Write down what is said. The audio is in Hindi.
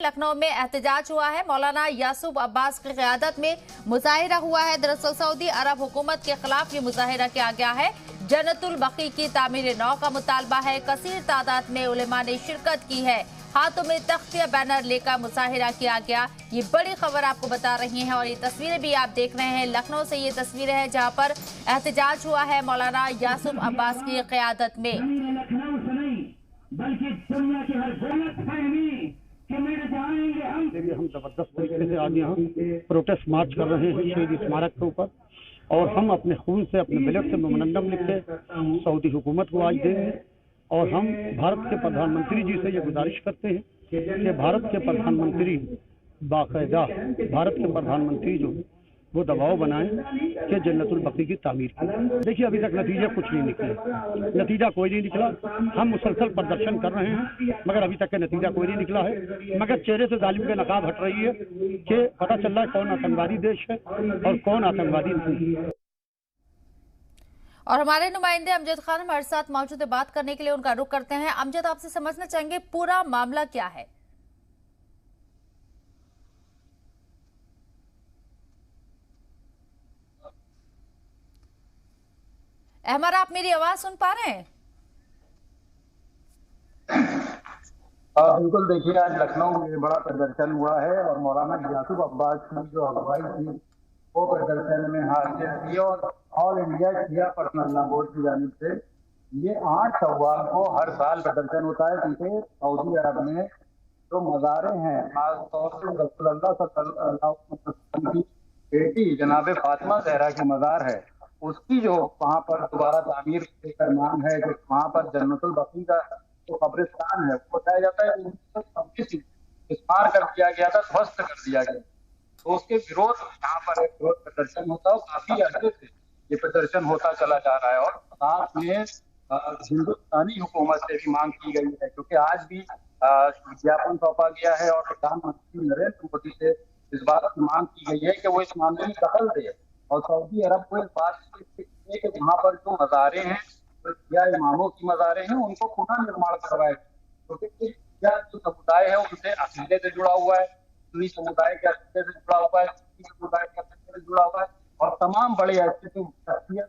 लखनऊ में एहतजाज हुआ है। मौलाना यासूब अब्बास की क़यादत में मुजाहिरा हुआ है। दरअसल सऊदी अरब हुकूमत के खिलाफ ये मुजाहिरा किया गया है। जन्नतुल बकी की तामीर नौ का मुतालबा है। कसीर तादाद में उलेमा ने शिरकत की है। हाथों में तख्तिया बैनर लेकर मुजाहिरा किया गया। ये बड़ी खबर आपको बता रही है और ये तस्वीरें भी आप देख रहे हैं। लखनऊ से ये तस्वीरें हैं जहां पर एहतजाज हुआ है मौलाना यासूब अब्बास की क़यादत में। देखिए, हम जबरदस्त तरीके से आज यहाँ प्रोटेस्ट मार्च कर रहे हैं शहीद स्मारक के ऊपर, और हम अपने खून से, अपने ब्लड से मेमोरेंडम लिख के सऊदी हुकूमत को आज देंगे। और हम भारत के प्रधानमंत्री जी से ये गुजारिश करते हैं कि भारत के प्रधानमंत्री बाकायदा भारत के प्रधानमंत्री जो वो दबाव बनाएं कि जन्नतुल बकी की तामीर की। देखिए, अभी तक नतीजा कुछ नहीं निकला, नतीजा कोई नहीं निकला। हम मुसलसल प्रदर्शन कर रहे हैं मगर अभी तक का नतीजा कोई नहीं निकला है। मगर चेहरे से जालिम के नकाब हट रही है कि पता चल रहा है कौन आतंकवादी देश है और कौन आतंकवादी नहीं है। और हमारे नुमाइंदे अमजद खान हमारे साथ मौजूद है, बात करने के लिए उनका रुख करते हैं। अमजद, आपसे समझना चाहेंगे पूरा मामला क्या है? अहमद, आप मेरी आवाज सुन पा रहे हैं? बिल्कुल। देखिए, आज लखनऊ में बड़ा प्रदर्शन हुआ है और मौलाना यासूब अब्बास की जो अगुवाई थी वो प्रदर्शन में हाजिर थी। और ऑल इंडिया शिया पर्सनल लॉ बोर्ड की जानिब से ये 8 शव्वाल को हर साल प्रदर्शन होता है, क्योंकि सऊदी अरब में जो मज़ारे हैं, खासतौर से रसूलुल्लाह सल्लल्लाहु अलैहि वसल्लम की बेटी जनाब फातिमा ज़हरा की मज़ार है, उसकी जो वहाँ पर दोबारा तामीर लेकर मांग है, जो वहाँ पर जन्नतुल बकी का जो कब्रिस्तान है वो बताया जाता है 1926 इस्मार कर दिया गया था, ध्वस्त कर दिया गया। तो उसके विरोध यहाँ पर एक विरोध प्रदर्शन होता है। काफी अर्से से ये प्रदर्शन होता चला जा रहा है और साथ में हिंदुस्तानी हुकूमत से भी मांग की गई है, क्योंकि आज भी ज्ञापन सौंपा गया है और प्रधानमंत्री नरेंद्र मोदी से इस बात की मांग की गई है कि वो इस मामले में दखल दे और सऊदी अरब को इस बात कि वहाँ पर जो मज़ारे हैं, या इमामों की मज़ारे हैं, उनको पुनः निर्माण करवाए, क्योंकि जो समुदाय है उनसे अकीदे से जुड़ा हुआ है, सुन्नी समुदाय के अकीदे से जुड़ा हुआ है, सिख समुदाय के अकीदे से जुड़ा हुआ है और तमाम बड़े ऐसे शख्सियत